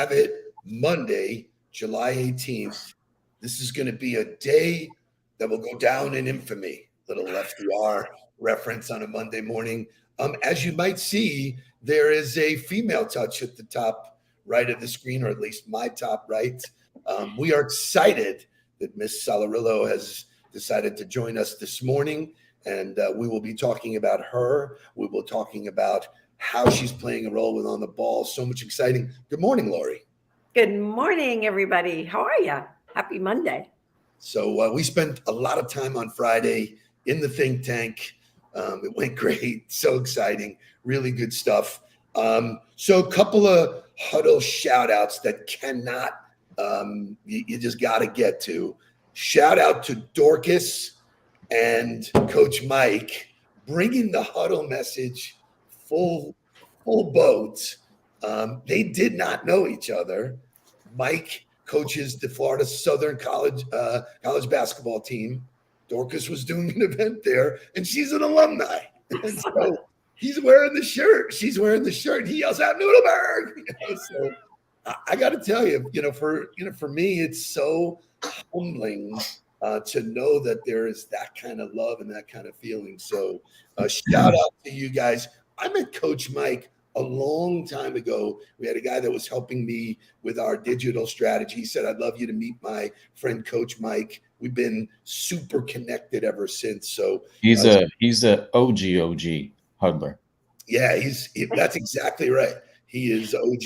have it, Monday, July 18th. This is going to be a day that will go down in infamy. Little FDR reference on a Monday morning. As you might see, there is a female touch at the top right of the screen, or at least my top right. We are excited that Miss Sallarulo has decided to join us this morning, and we will be talking about her. We will be talking about how she's playing a role with On the Ball. So much exciting. Good morning, Laurie. Good morning, everybody. How are you? Happy Monday. So we spent a lot of time on Friday in the think tank. It went great. So exciting. Really good stuff. So a couple of huddle shout outs that cannot, you just got to get to. Shout out to Dorcas and Coach Mike, bringing the huddle message full boat. They did not know each other. Mike coaches the Florida Southern college basketball team. Dorcas was doing an event there, and she's an alumni. And so he's wearing the shirt. She's wearing the shirt. He yells out Nudelberg. So I got to tell you, for me, it's so humbling to know that there is that kind of love and that kind of feeling. So shout out to you guys. I met Coach Mike a long time ago. We had a guy that was helping me with our digital strategy. He said, I'd love you to meet my friend, Coach Mike. We've been super connected ever since. So he's a OG huddler. Yeah, that's exactly right. He is OG.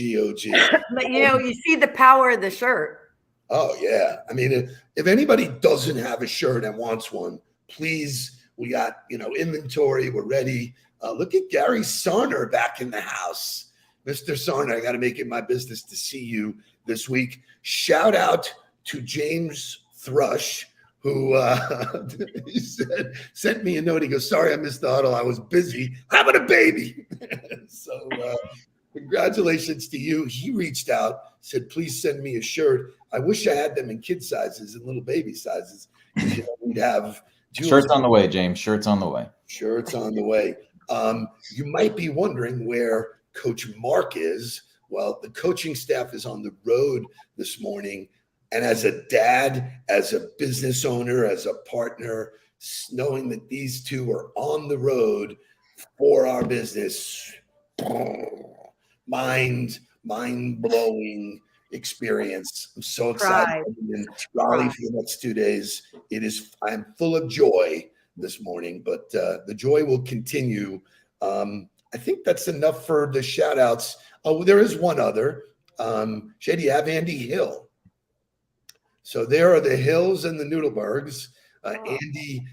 But you see the power of the shirt. Oh yeah. I mean, if anybody doesn't have a shirt and wants one, please, we got, inventory. We're ready. Look at Gary Sarner back in the house. Mr. Sarner, I got to make it my business to see you this week. Shout out to James Thrush, who he sent me a note. He goes, sorry, I missed the huddle. I was busy having a baby. So congratulations to you. He reached out, said, please send me a shirt. I wish I had them in kid sizes and little baby sizes. We'd have shirts on the way, James. Shirts on the way. Shirts on the way. You might be wondering where Coach Mark is. Well, the coaching staff is on the road this morning. And as a dad, as a business owner, as a partner, knowing that these two are on the road for our business, mind-blowing experience. I'm so excited to be in Raleigh for the next 2 days. I'm full of joy this morning, but the joy will continue. I think that's enough for the shout outs. Oh, there is one other. Shady, you have Andy Hill. So there are the Hills and the Nudelbergs. Andy,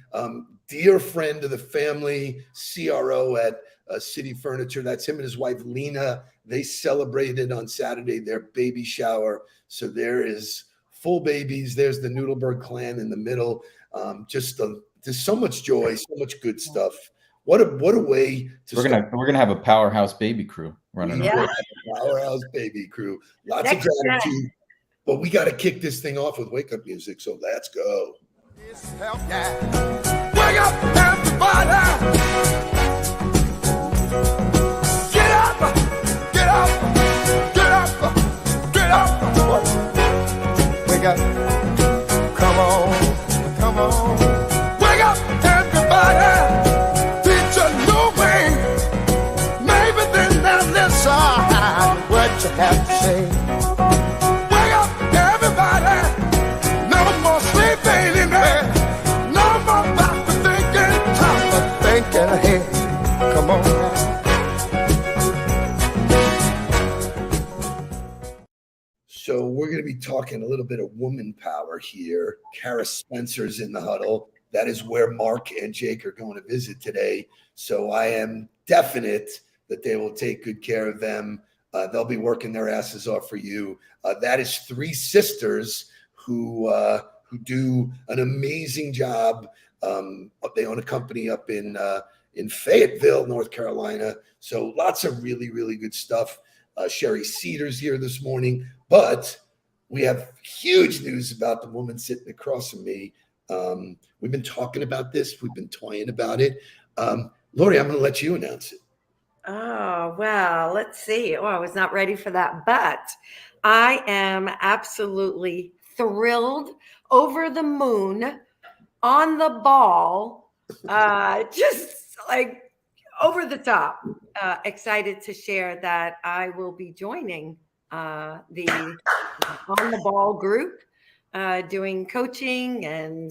dear friend of the family, CRO at City Furniture. That's him and his wife, Lena. They celebrated on Saturday their baby shower. So there is full babies. There's the Nudelberg clan in the middle. There's so much joy, so much good stuff. What a way to start. We're gonna have a powerhouse baby crew running around. Powerhouse baby crew. Lots of gratitude. But we got to kick this thing off with wake up music. So let's go. Wake up, everybody. Get up, get up, get up, get up. Wake up. Come on. Wake up, everybody. Teach a new way. Maybe then they'll listen what you have to say. Wake up, everybody. No more sleeping in there. No more back to thinking. Time for thinking ahead. Come on now. So we're going to be talking a little bit of woman power here. Kara Spencer's in the huddle. That is where Mark and Jake are going to visit today. So I am definite that they will take good care of them. They'll be working their asses off for you. That is three sisters who do an amazing job. They own a company up in Fayetteville, North Carolina. So lots of really, really good stuff. Sherry Cedar's here this morning. But we have huge news about the woman sitting across from me. We've been talking about this. We've been toying about it. Laurie, I'm going to let you announce it. Oh, well, let's see. Oh, I was not ready for that, but I am absolutely thrilled, over the moon, on the ball, just like over the top. Excited to share that I will be joining the On the Ball group, doing coaching and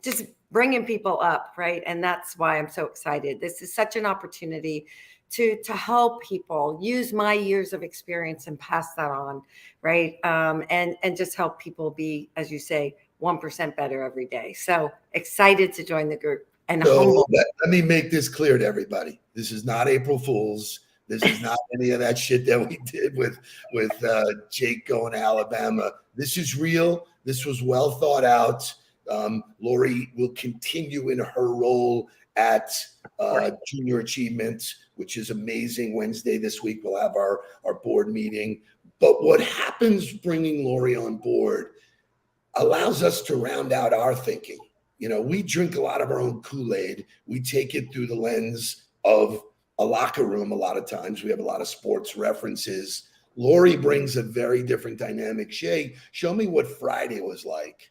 just bringing people up, right? And that's why I'm so excited. This is such an opportunity to help people use my years of experience and pass that on, right? And just help people be, as you say, 1% better every day. So excited to join the group. And So let me make this clear to everybody. This is not April Fool's. This is not any of that shit that we did with Jake going to Alabama. This is real. This was well thought out. Laurie will continue in her role at Junior Achievement, which is amazing. Wednesday this week, we'll have our board meeting. But what happens bringing Laurie on board allows us to round out our thinking. You know, we drink a lot of our own Kool-Aid. We take it through the lens of a locker room a lot of times. We have a lot of sports references. Laurie brings a very different dynamic. Shay, show me what Friday was like.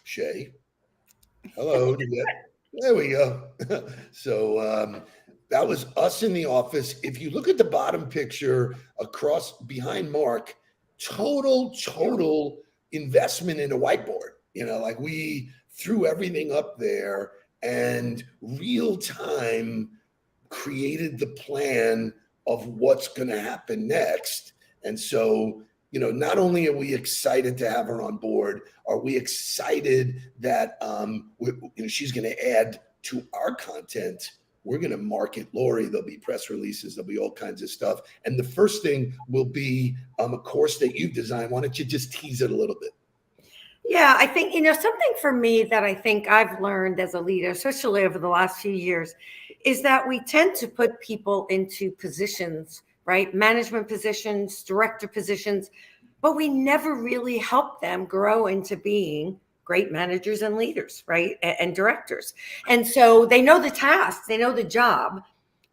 Shay. Hello. There we go. So that was us in the office. If you look at the bottom picture across behind Mark, total investment in a whiteboard. You know, like we threw everything up there and real time created the plan of what's going to happen next. And so, you know, not only are we excited to have her on board, are we excited that she's going to add to our content. We're going to market Laurie. There'll be press releases. There'll be all kinds of stuff. And the first thing will be a course that you've designed. Why don't you just tease it a little bit? Yeah, I think, something for me that I think I've learned as a leader, especially over the last few years, is that we tend to put people into positions, right? Management positions, director positions, but we never really help them grow into being great managers and leaders, right? And directors. And so they know the tasks, they know the job,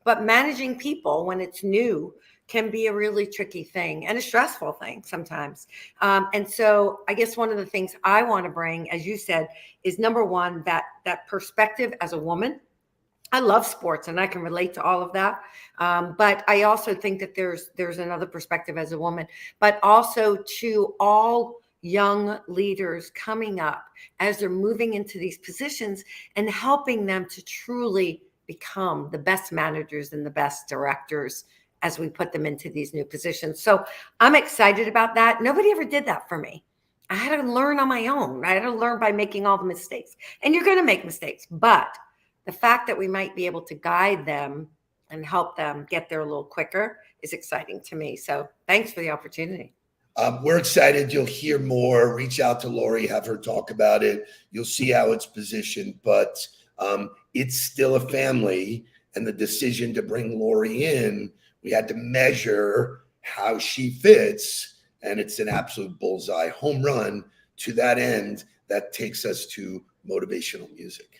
but managing people when it's new can be a really tricky thing and a stressful thing sometimes. And so I guess one of the things I want to bring, as you said, is number one, that perspective as a woman. I love sports and I can relate to all of that. But I also think that there's another perspective as a woman, but also to all young leaders coming up as they're moving into these positions and helping them to truly become the best managers and the best directors as we put them into these new positions. So I'm excited about that. Nobody ever did that for me. I had to learn on my own. I had to learn by making all the mistakes. And you're going to make mistakes. But the fact that we might be able to guide them and help them get there a little quicker is exciting to me. So thanks for the opportunity. We're excited. You'll hear more. Reach out to Laurie, have her talk about it. You'll see how it's positioned. But it's still a family. And the decision to bring Laurie in, we had to measure how she fits, and it's an absolute bullseye home run to that end. That takes us to motivational music.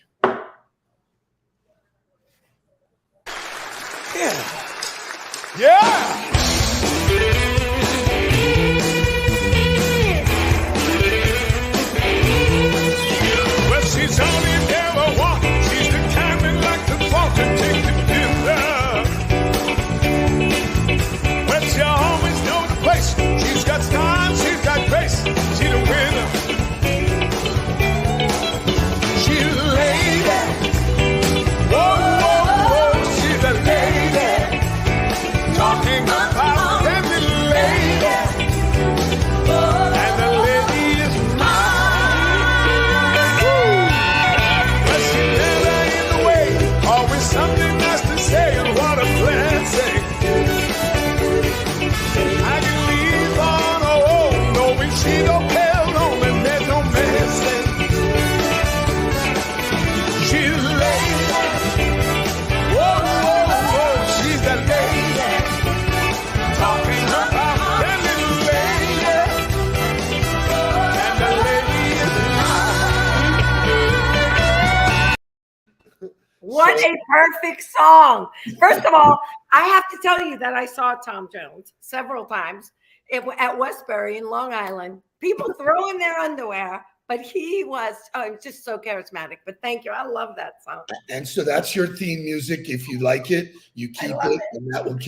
Yeah. Well, she's only never walk. She's the kind that like to walk and take the dinner. Well, she always knows the place. She's got style, she's got grace. She's a winner. She's a lady. Whoa, whoa, whoa. She's a lady. Talking about What a perfect song. First of all, I have to tell you that I saw Tom Jones several times at Westbury in Long Island. People throwing their underwear, but he was just so charismatic. But thank you. I love that song. And so that's your theme music. If you like it, you keep it, and that will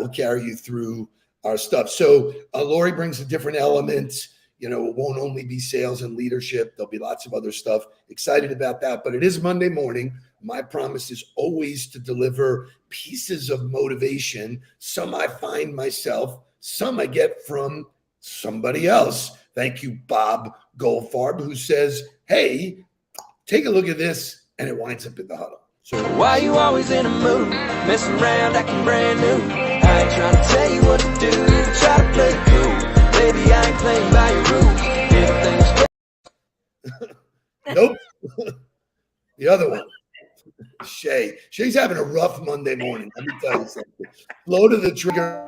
carry you through our stuff. So Laurie brings a different element. You know, it won't only be sales and leadership. There'll be lots of other stuff. Excited about that. But it is Monday morning. My promise is always to deliver pieces of motivation. Some I find myself, some I get from somebody else. Thank you, Bob Goldfarb, who says, hey, take a look at this, and it winds up in the huddle. So why you always in a mood, messing around acting brand new? I ain't trying to tell you what to do, try to play it cool. Baby, I ain't playing by your rules. Nope. The other one. Shay's having a rough Monday morning. Let me tell you something. Flow to the trigger.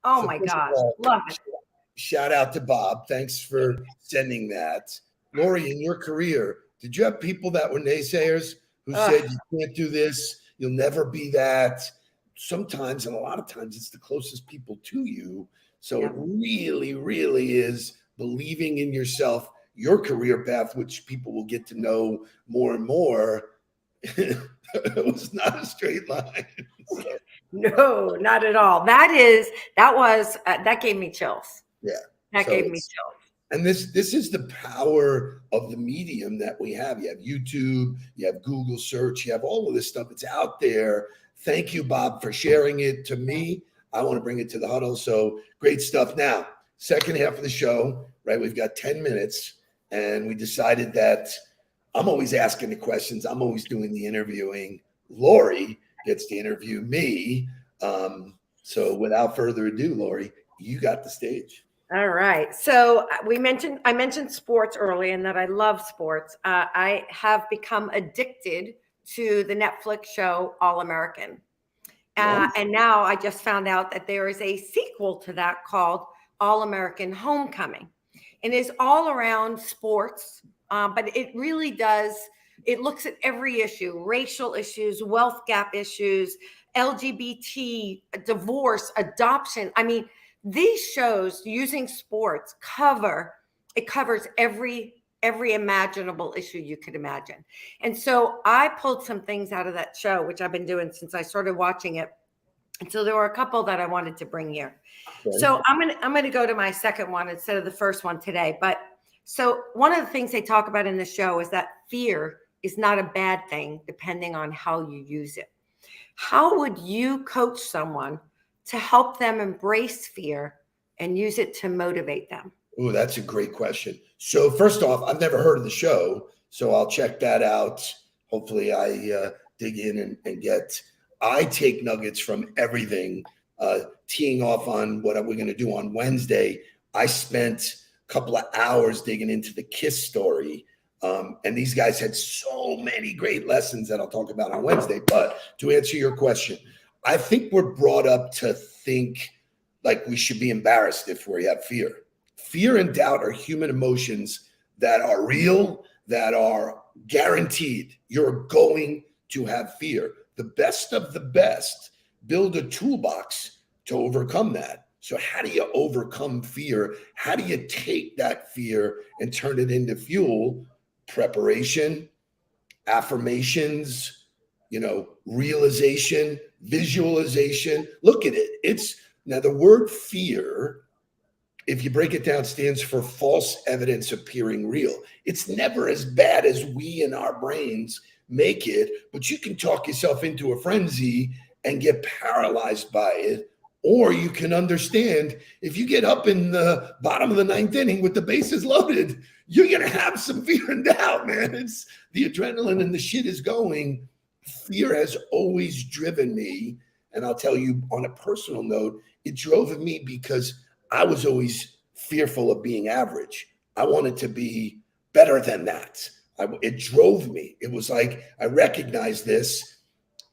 Oh my God. Love it. Shout out to Bob. Thanks for sending that. Laurie, in your career, did you have people that were naysayers who said you can't do this, you'll never be that? Sometimes, and a lot of times, it's the closest people to you. So it really, really is believing in yourself, your career path, which people will get to know more and more. It was not a straight line. No, not at all. That gave me chills. Yeah. That gave me chills. And this is the power of the medium that we have. You have YouTube, you have Google search, you have all of this stuff. It's out there. Thank you, Bob, for sharing it to me. I want to bring it to the huddle. So great stuff. Now, second half of the show, right? We've got 10 minutes, and we decided that I'm always asking the questions. I'm always doing the interviewing. Laurie gets to interview me. So without further ado, Laurie, you got the stage. All right. So I mentioned sports early, and that I love sports. I have become addicted to the Netflix show All American. And now I just found out that there is a sequel to that called All American Homecoming. And it's all around sports, but it really does. It looks at every issue, racial issues, wealth gap issues, LGBT, divorce, adoption. I mean, these shows using sports covers every imaginable issue you could imagine. And so I pulled some things out of that show, which I've been doing since I started watching it. And so there were a couple that I wanted to bring here. Okay. So I'm gonna go to my second one instead of the first one today. But so one of the things they talk about in the show is that fear is not a bad thing, depending on how you use it. How would you coach someone to help them embrace fear and use it to motivate them? Oh, that's a great question. So first off, I've never heard of the show, so I'll check that out. Hopefully I dig in and I take nuggets from everything teeing off on what we're going to do on Wednesday, I spent a couple of hours digging into the KISS story. And these guys had so many great lessons that I'll talk about on Wednesday. But to answer your question, I think we're brought up to think like we should be embarrassed if we have fear. Fear and doubt are human emotions that are real, that are guaranteed. You're going to have fear. The best of the best build a toolbox to overcome that. So how do you overcome fear? How do you take that fear and turn it into fuel? Preparation, affirmations, realization, visualization. Look at it. Now the word fear, if you break it down, stands for false evidence appearing real. It's never as bad as we in our brains make it, but you can talk yourself into a frenzy and get paralyzed by it. Or you can understand if you get up in the bottom of the ninth inning with the bases loaded, you're going to have some fear and doubt, man. It's the adrenaline and the shit is going. Fear has always driven me. And I'll tell you on a personal note, it drove me because I was always fearful of being average. I wanted to be better than that. It drove me. It was like, I recognize this.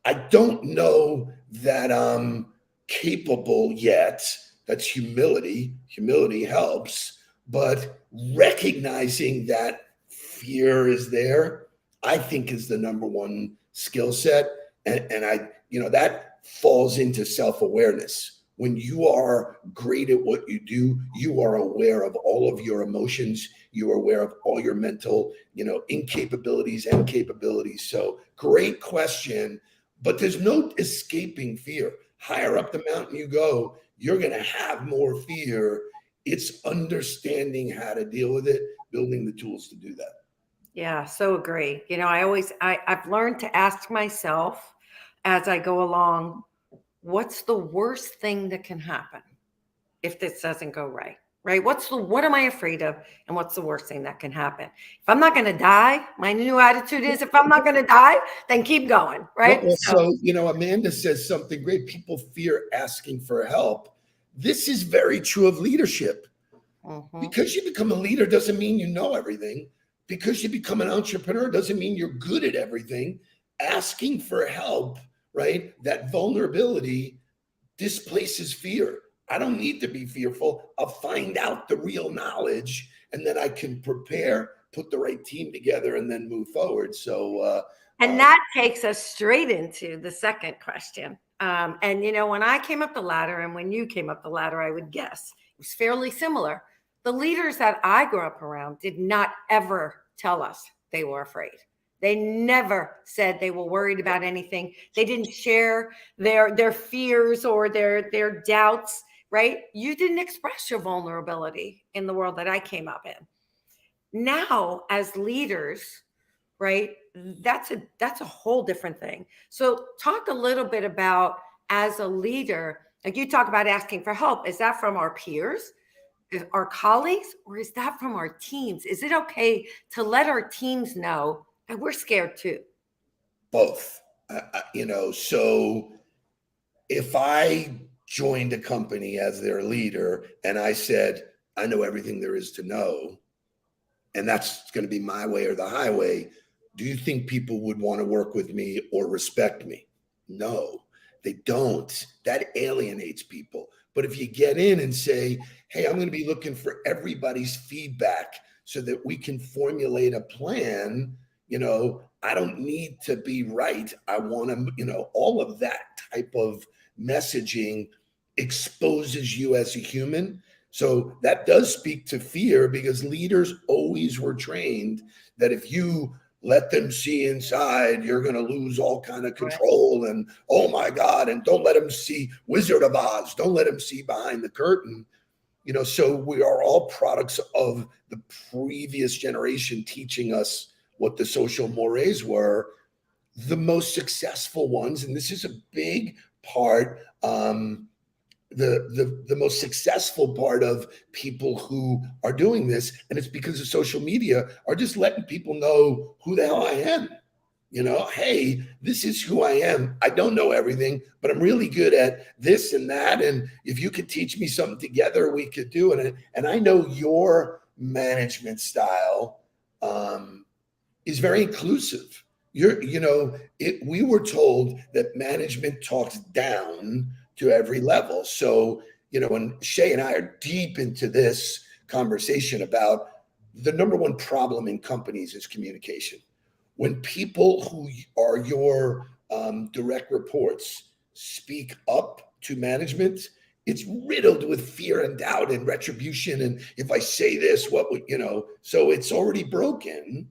I don't know that I'm capable yet. That's humility. Humility helps. But recognizing that fear is there, I think is the number one skill set. And that falls into self-awareness. When you are great at what you do, you are aware of all of your emotions. You are aware of all your mental, incapabilities and capabilities. So great question, but there's no escaping fear. Higher up the mountain you go, you're going to have more fear. It's understanding how to deal with it, building the tools to do that. Yeah, so agree. I've learned to ask myself as I go along, what's the worst thing that can happen if this doesn't go right? Right? What am I afraid of? And what's the worst thing that can happen? If I'm not going to die, my new attitude is if I'm not going to die, then keep going. Right. Well, so, Amanda says something great. People fear asking for help. This is very true of leadership. Mm-hmm. Because you become a leader doesn't mean you know everything. Because you become an entrepreneur doesn't mean you're good at everything. Asking for help, right? That vulnerability displaces fear. I don't need to be fearful. I'll find out the real knowledge and then I can prepare, put the right team together and then move forward. So, and that takes us straight into the second question. When I came up the ladder and when you came up the ladder, I would guess it was fairly similar. The leaders that I grew up around did not ever tell us they were afraid. They never said they were worried about anything. They didn't share their fears or their doubts, right? You didn't express your vulnerability in the world that I came up in. Now, as leaders, right, that's a whole different thing. So talk a little bit about, as a leader, like you talk about asking for help. Is that from our peers, our colleagues, or is that from our teams? Is it okay to let our teams know that we're scared too? Both. So if I joined a company as their leader and I said, I know everything there is to know, and that's going to be my way or the highway, do you think people would want to work with me or respect me? No, they don't. That alienates people. But if you get in and say, hey, I'm going to be looking for everybody's feedback so that we can formulate a plan, I don't need to be right. I want to, all of that type of messaging exposes you as a human. So that does speak to fear, because leaders always were trained that if you let them see inside, you're going to lose all kind of control. And, oh my God, and don't let them see Wizard of Oz. Don't let them see behind the curtain. So we are all products of the previous generation teaching us what the social mores were. The most successful ones, and this is a big part, the most successful part of people who are doing this, and it's because of social media, are just letting people know who the hell I am. Hey, this is who I am. I don't know everything, but I'm really good at this and that. And if you could teach me something together, we could do it. And I know your management style is very inclusive. We were told that management talks down to every level. So, and Shay and I are deep into this conversation about the number one problem in companies is communication. When people who are your direct reports speak up to management, it's riddled with fear and doubt and retribution. And if I say this, what would, so it's already broken.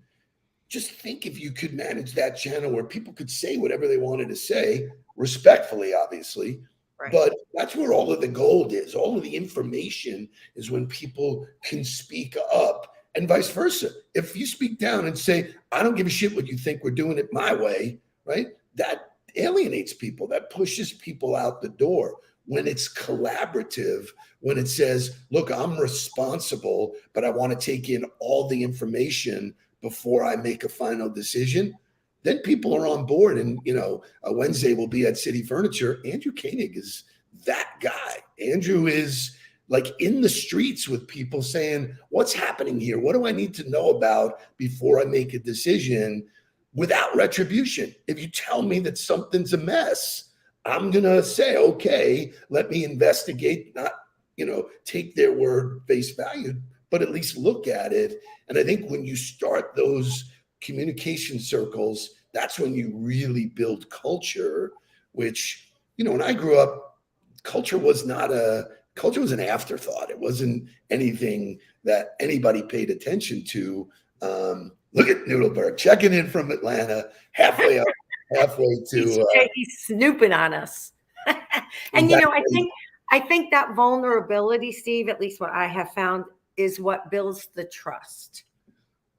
Just think if you could manage that channel where people could say whatever they wanted to say, respectfully, obviously. Right. But that's where all of the gold is. All of the information is when people can speak up. And vice versa. If you speak down and say, I don't give a shit what you think, we're doing it my way, right? That alienates people. That pushes people out the door. When it's collaborative, when it says, look, I'm responsible, but I want to take in all the information before I make a final decision, then people are on board. And, Wednesday we'll be at City Furniture. Andrew Koenig is that guy. Andrew is like in the streets with people saying, what's happening here? What do I need to know about before I make a decision without retribution? If you tell me that something's a mess, I'm going to say, okay, let me investigate, not, take their word face value, but at least look at it. And I think when you start those communication circles, that's when you really build culture, which, when I grew up, culture was an afterthought. It wasn't anything that anybody paid attention to. Look at Nudelberg checking in from Atlanta, halfway up, halfway to. He's snooping on us. And exactly. I think that vulnerability, Steve, at least what I have found, is what builds the trust,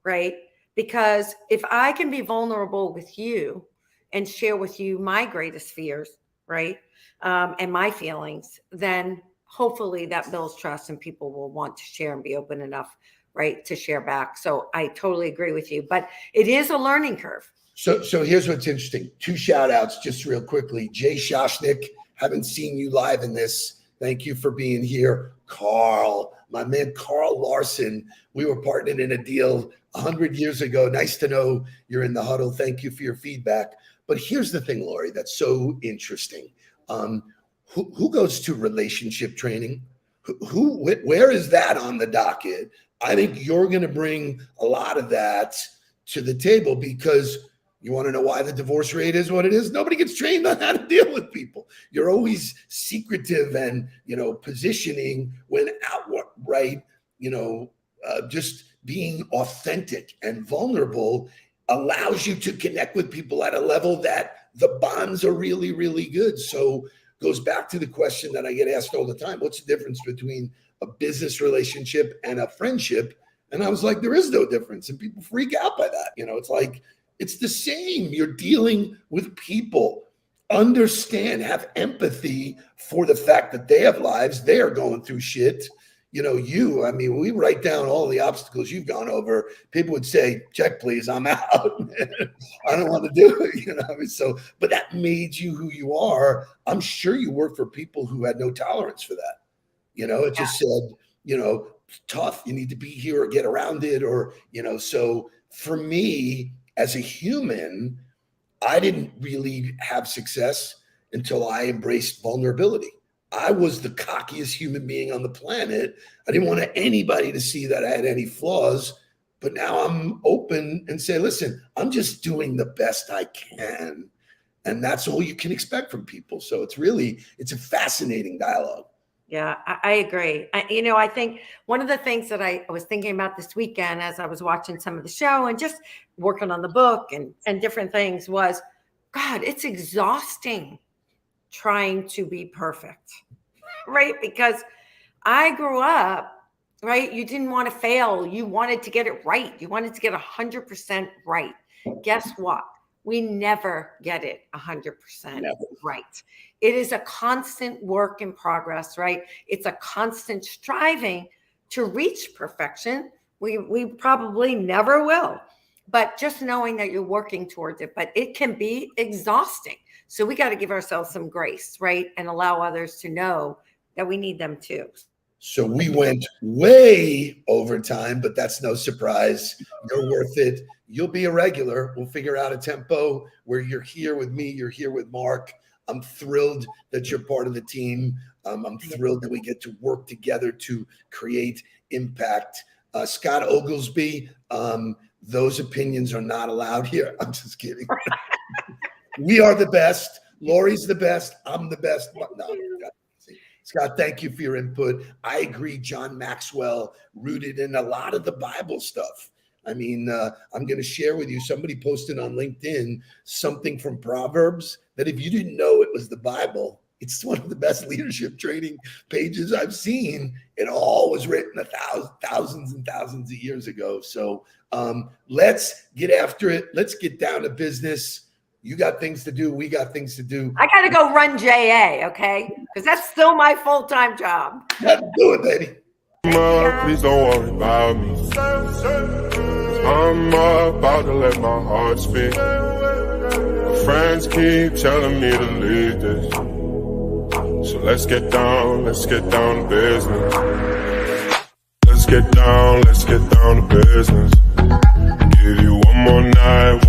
right? Because if I can be vulnerable with you and share with you my greatest fears, right, and my feelings, then hopefully that builds trust and people will want to share and be open enough, right, to share back. So I totally agree with you, but it is a learning curve. So here's what's interesting. 2 shout outs just real quickly. Jay Shoshnick, haven't seen you live in this. Thank you for being here. Carl, my man, Carl Larson. We were partnered in a deal 100 years ago. Nice to know you're in the huddle. Thank you for your feedback. But here's the thing, Laurie, that's so interesting. Who goes to relationship training? Where is that on the docket? I think you're going to bring a lot of that to the table, because you want to know why the divorce rate is what it is? Nobody gets trained on how to deal with people. You're always secretive and, positioning when outright, just being authentic and vulnerable allows you to connect with people at a level that the bonds are really, really good. So goes back to the question that I get asked all the time. What's the difference between a business relationship and a friendship? And I was like, there is no difference. And people freak out by that. It's like, it's the same. You're dealing with people. Understand, have empathy for the fact that they have lives. They are going through shit. We write down all the obstacles you've gone over. People would say, check, please, I'm out. I don't want to do it. So, but that made you who you are. I'm sure you work for people who had no tolerance for that. It just said, tough, you need to be here or get around it, or, so for me as a human, I didn't really have success until I embraced vulnerability. I was the cockiest human being on the planet. I didn't want anybody to see that I had any flaws, but now I'm open and say, listen, I'm just doing the best I can. And that's all you can expect from people. So it's a fascinating dialogue. Yeah, I agree. I think one of the things that I was thinking about this weekend as I was watching some of the show and just working on the book and different things was, God, it's exhausting trying to be perfect, right? Because I grew up, right? You didn't want to fail. You wanted to get it right. You wanted to get 100% right. Guess what? We never get it 100% right. It is a constant work in progress, right? It's a constant striving to reach perfection. We probably never will. but just knowing that you're working towards it. But it can be exhausting. So we got to give ourselves some grace, right? And allow others to know that we need them too. So we went way over time, but that's no surprise. You're worth it. You'll be a regular. We'll figure out a tempo where you're here with me, you're here with Mark. I'm thrilled that you're part of the team. I'm thrilled that we get to work together to create impact. Scott Oglesby, those opinions are not allowed here. I'm just kidding. We are the best. Laurie's the best. I'm the best. No, Scott, thank you for your input. I agree. John Maxwell rooted in a lot of the Bible stuff. I mean, I'm going to share with you, somebody posted on LinkedIn something from Proverbs that if you didn't know it was the Bible, it's one of the best leadership training pages I've seen. It all was written thousands and thousands of years ago. So let's get after it. Let's get down to business. You got things to do. We got things to do. I got to go run JA, okay? Because that's still my full-time job. Let's do it, baby. Please don't worry about me. I'm about to let my heart speak. My friends keep telling me to leave this. So let's get down to business. Let's get down to business. Give you one more night,